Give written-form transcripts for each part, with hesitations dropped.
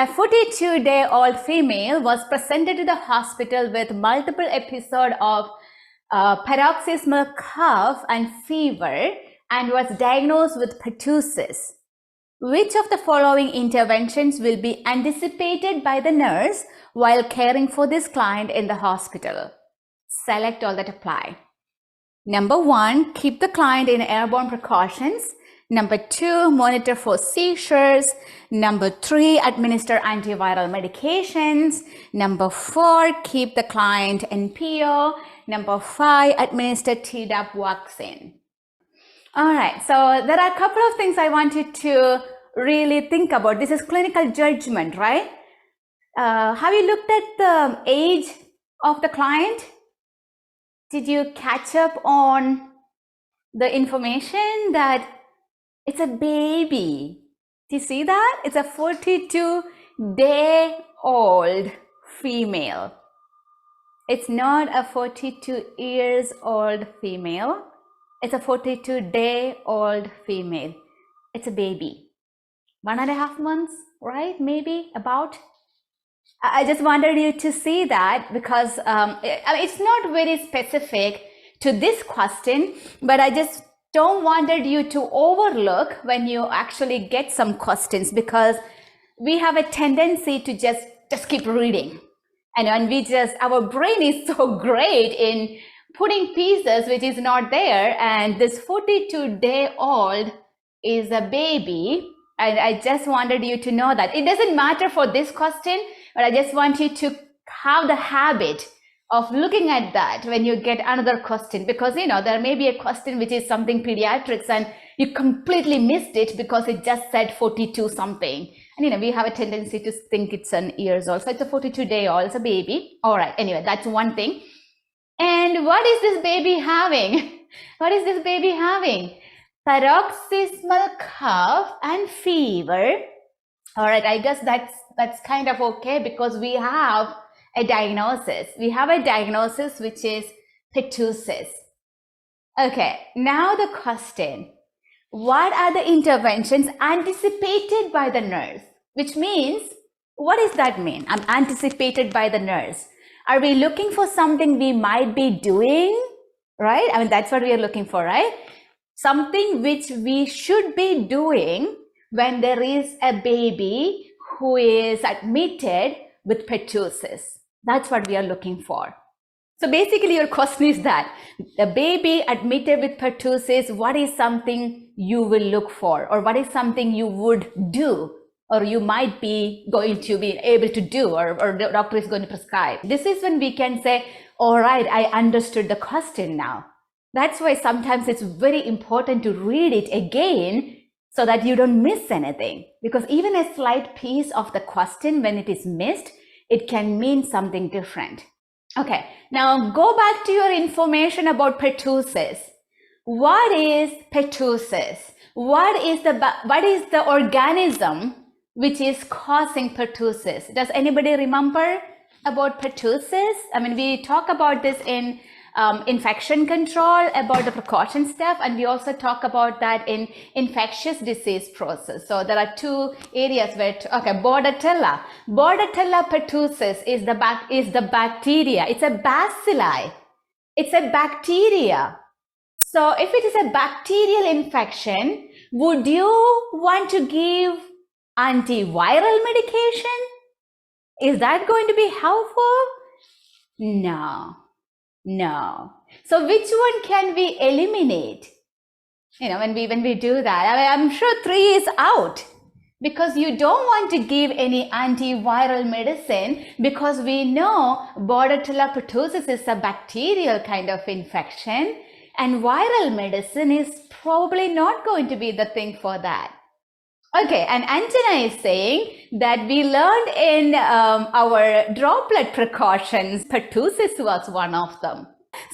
A 42-day-old female was presented to the hospital with multiple episodes of paroxysmal cough and fever and was diagnosed with pertussis. Which of the following interventions will be anticipated by the nurse while caring for this client in the hospital? Select all that apply. Number 1, keep the client in airborne precautions. Number 2, monitor for seizures. Number 3, administer antiviral medications. Number 4, keep the client in PO. Number 5, administer Tdap vaccine. All right, so there are a couple of things I want you to really think about. This is clinical judgment, right? Have you looked at the age of the client? Did you catch up on the information that it's a baby? Do you see that? It's a 42-day-old female. It's not a 42-years-old female. It's a 42-day-old female. It's a baby. 1.5 months, right? Maybe about. I just wanted you to see that because it's not very specific to this question, but I just don't wanted you to overlook when you actually get some questions, because we have a tendency to just keep reading. And when our brain is so great in putting pieces which is not there, and this 42-day-old is a baby. And I just wanted you to know that. It doesn't matter for this question, but I just want you to have the habit of looking at that when you get another question, because there may be a question which is something pediatrics and you completely missed it because it just said 42 something. And we have a tendency to think it's an years old. So it's a 42-day-old, it's a baby. All right, anyway, that's one thing. And what is this baby having? What is this baby having? Paroxysmal cough and fever. All right, I guess that's kind of okay because we have a diagnosis. We have a diagnosis which is pertussis. Okay, now the question. What are the interventions anticipated by the nurse? Which means, what does that mean? I'm anticipated by the nurse. Are we looking for something we might be doing, right? I mean, that's what we are looking for, right? Something which we should be doing when there is a baby who is admitted with pertussis. That's what we are looking for. So basically your question is that the baby admitted with pertussis, what is something you will look for, or what is something you would do, or you might be going to be able to do, or the doctor is going to prescribe. This is when we can say, all right, I understood the question now. That's why sometimes it's very important to read it again so that you don't miss anything. Because even a slight piece of the question, when it is missed, it can mean something different. Okay, now go back to your information about pertussis. What is pertussis? What is the organism which is causing pertussis? Does anybody remember about pertussis? I mean, we talk about this in infection control, about the precaution stuff, and we also talk about that in infectious disease process. So there are two areas where, Bordetella pertussis is the bacteria. It's a bacilli. It's a bacteria. So if it is a bacterial infection, would you want to give antiviral medication? Is that going to be helpful? No. So which one can we eliminate? When we do that, I'm sure 3 is out, because you don't want to give any antiviral medicine, because we know Bordetella pertussis is a bacterial kind of infection, and viral medicine is probably not going to be the thing for that. Okay, and Anjana is saying that we learned in our droplet precautions, pertussis was one of them.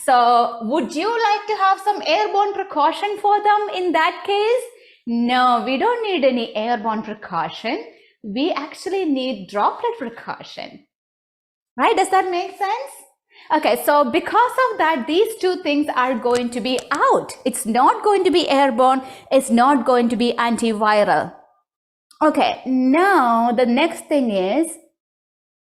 So would you like to have some airborne precaution for them in that case? No, we don't need any airborne precaution. We actually need droplet precaution. Right? Does that make sense? Okay, so because of that, these two things are going to be out. It's not going to be airborne. It's not going to be antiviral. Okay, now the next thing is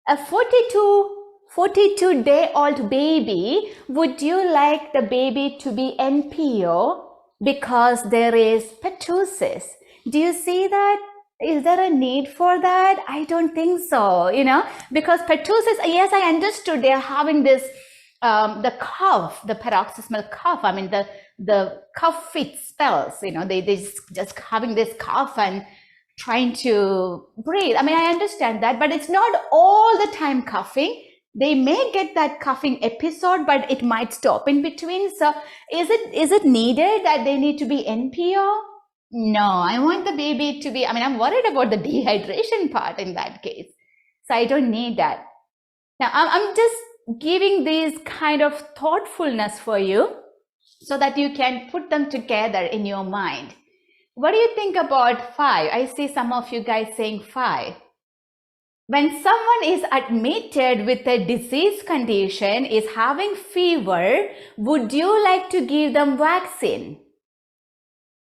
a 42-day-old baby. Would you like the baby to be NPO because there is pertussis? Do you see that? Is there a need for that? I don't think so, because pertussis, yes, I understood they're having this, the cough, the paroxysmal cough. I mean, the cough fit spells, they just having this cough and trying to breathe. I mean, I understand that, but it's not all the time coughing. They may get that coughing episode, but it might stop in between. So is it needed that they need to be NPO? No, I want the baby to be, I mean, I'm worried about the dehydration part in that case. So I don't need that. Now, I'm just giving these kind of thoughtfulness for you so that you can put them together in your mind. What do you think about 5? I see some of you guys saying 5. When someone is admitted with a disease condition, is having fever, would you like to give them vaccine?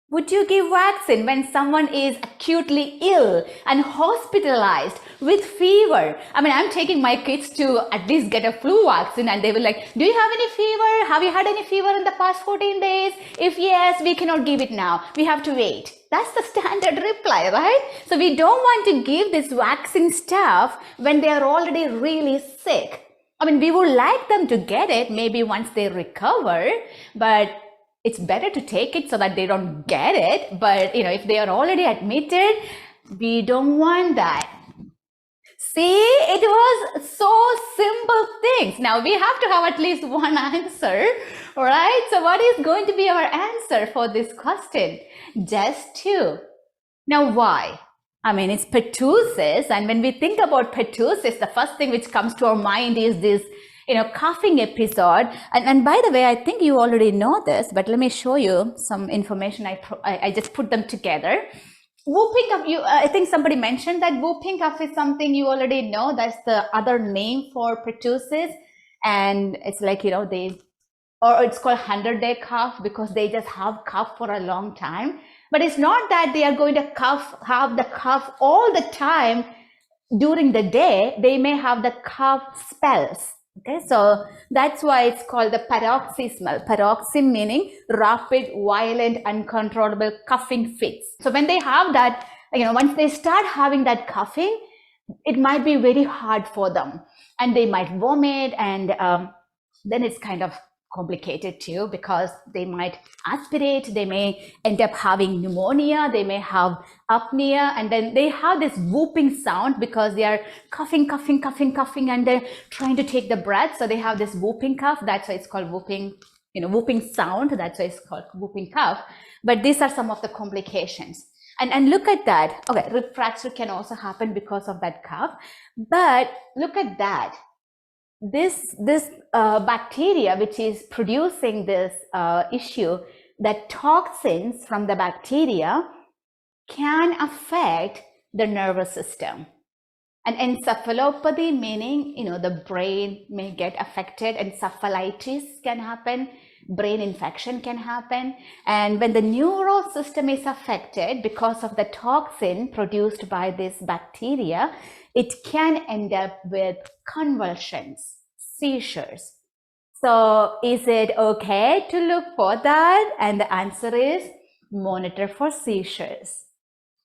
Would you give vaccine when someone is acutely ill and hospitalized with fever? I mean, I'm taking my kids to at least get a flu vaccine and they will like, do you have any fever? Have you had any fever in the past 14 days? If yes, we cannot give it now. We have to wait. That's the standard reply, right? So we don't want to give this vaccine stuff when they are already really sick. I mean, we would like them to get it maybe once they recover, but it's better to take it so that they don't get it. But if they are already admitted, we don't want that. See, it was so simple things. Now we have to have at least one answer, right? So what is going to be our answer for this question? Just 2. Now why? I mean, it's pertussis, and when we think about pertussis, the first thing which comes to our mind is this coughing episode. And by the way, I think you already know this, but let me show you some information. I just put them together. Whooping cough, I think somebody mentioned that whooping cough is something you already know. That's the other name for pertussis. And it's like, or it's called 100-day cough because they just have cough for a long time. But it's not that they are going to have the cough all the time during the day. They may have the cough spells. Okay, so that's why it's called the paroxysmal. Paroxysm meaning rapid, violent, uncontrollable coughing fits. So when they have that, once they start having that coughing, it might be very hard for them and they might vomit, and then it's kind of complicated too because they might aspirate, they may end up having pneumonia, they may have apnea, and then they have this whooping sound because they are coughing and they're trying to take the breath, so they have this whooping cough. That's why it's called whooping, whooping sound. That's why it's called whooping cough. But these are some of the complications. And look at that. Okay, refractory can also happen because of that cough, but look at that. This bacteria which is producing this issue, that toxins from the bacteria can affect the nervous system. And encephalopathy meaning, the brain may get affected. Encephalitis can happen. Brain infection can happen. And when the neural system is affected because of the toxin produced by this bacteria, it can end up with convulsions, seizures. So is it okay to look for that? And the answer is monitor for seizures.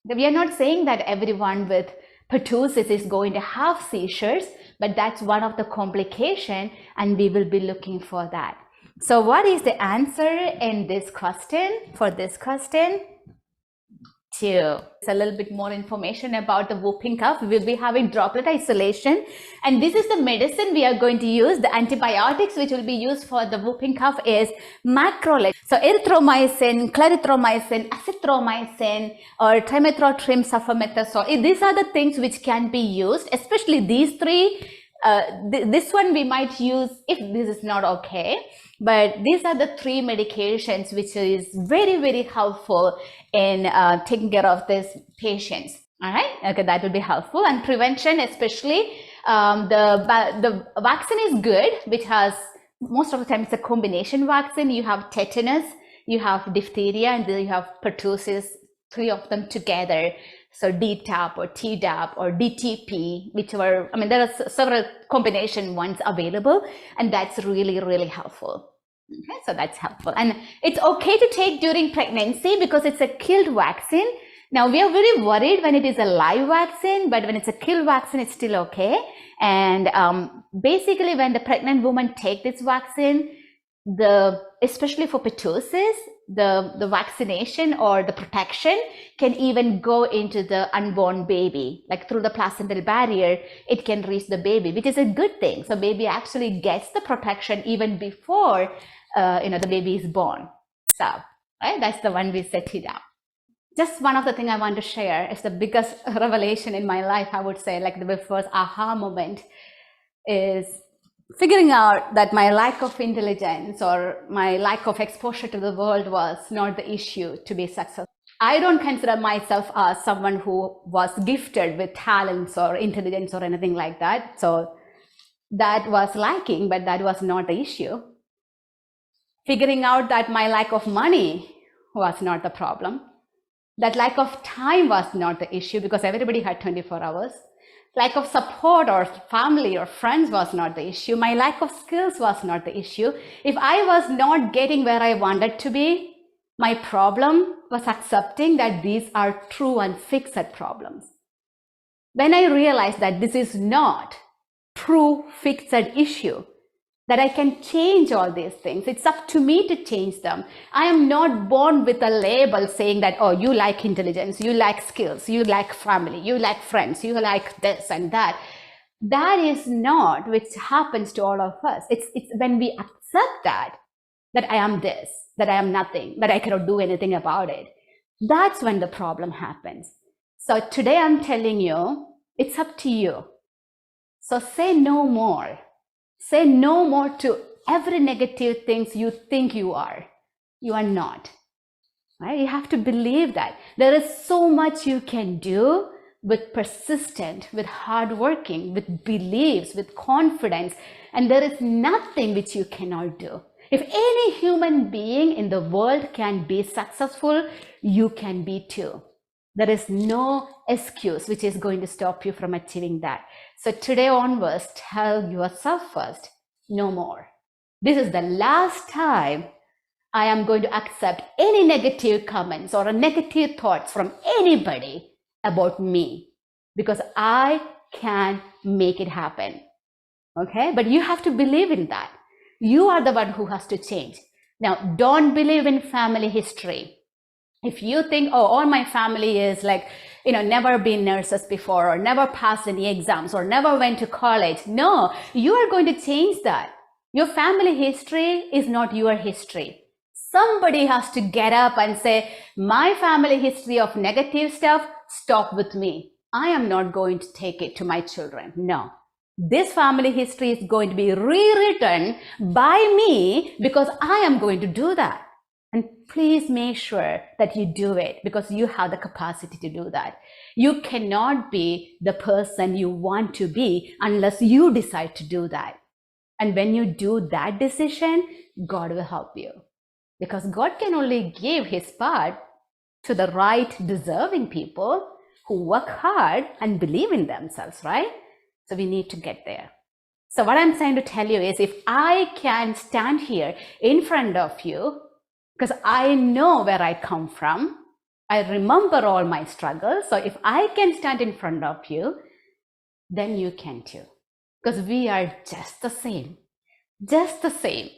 We are not saying that everyone with pertussis is going to have seizures, but that's one of the complications, and we will be looking for that. So what is the answer in this question? For this question, 2. It's a little bit more information about the whooping cough. We'll be having droplet isolation, and this is the medicine we are going to use. The antibiotics which will be used for the whooping cough is macrolide. So erythromycin, clarithromycin, azithromycin, or trimethoprim sulfamethoxazole. These are the things which can be used, especially these 3. This one we might use if this is not okay, but these are the 3 medications which is very, very helpful in taking care of these patients. All right, okay, that will be helpful. And prevention, especially the vaccine is good, which has most of the time it's a combination vaccine. You have tetanus, you have diphtheria, and then you have pertussis three of them together. So DTaP or TDAP or DTP, whichever, I mean, there are several combination ones available, and that's really, really helpful. Okay, so that's helpful. And it's okay to take during pregnancy because it's a killed vaccine. Now, we are very worried when it is a live vaccine, but when it's a killed vaccine, it's still okay. And basically, when the pregnant woman take this vaccine, especially for pertussis, the vaccination or the protection can even go into the unborn baby, like through the placental barrier, it can reach the baby, which is a good thing. So baby actually gets the protection even before the baby is born. So right, that's the one we set it up. Just one of the things I want to share is the biggest revelation in my life, I would say, like the first aha moment is figuring out that my lack of intelligence or my lack of exposure to the world was not the issue to be successful. I don't consider myself as someone who was gifted with talents or intelligence or anything like that. So that was lacking, but that was not the issue. Figuring out that my lack of money was not the problem. That lack of time was not the issue because everybody had 24 hours. Lack of support or family or friends was not the issue. My lack of skills was not the issue. If I was not getting where I wanted to be, my problem was accepting that these are true and fixed problems. When I realized that this is not true fixed issue, that I can change all these things. It's up to me to change them. I am not born with a label saying that, oh, you like intelligence, you like skills, you like family, you like friends, you like this and that. That is not which happens to all of us. It's when we accept that I am this, that I am nothing, that I cannot do anything about it. That's when the problem happens. So today I'm telling you, it's up to you. So say no more. Say no more to every negative things you think you are. You are not. Right? You have to believe that. There is so much you can do with persistent, with hardworking, with beliefs, with confidence, and there is nothing which you cannot do. If any human being in the world can be successful, you can be too. There is no excuse which is going to stop you from achieving that. So today onwards, tell yourself first, no more. This is the last time I am going to accept any negative comments or negative thoughts from anybody about me because I can make it happen. Okay, but you have to believe in that. You are the one who has to change. Now, don't believe in family history. If you think, oh, all my family is like, never been nurses before or never passed any exams or never went to college. No, you are going to change that. Your family history is not your history. Somebody has to get up and say, my family history of negative stuff, stop with me. I am not going to take it to my children. No. This family history is going to be rewritten by me because I am going to do that. And please make sure that you do it because you have the capacity to do that. You cannot be the person you want to be unless you decide to do that. And when you do that decision, God will help you. Because God can only give his part to the right deserving people who work hard and believe in themselves, right? So we need to get there. So what I'm trying to tell you is if I can stand here in front of you, because I know where I come from, I remember all my struggles. So if I can stand in front of you, then you can too. Because we are just the same. Just the same.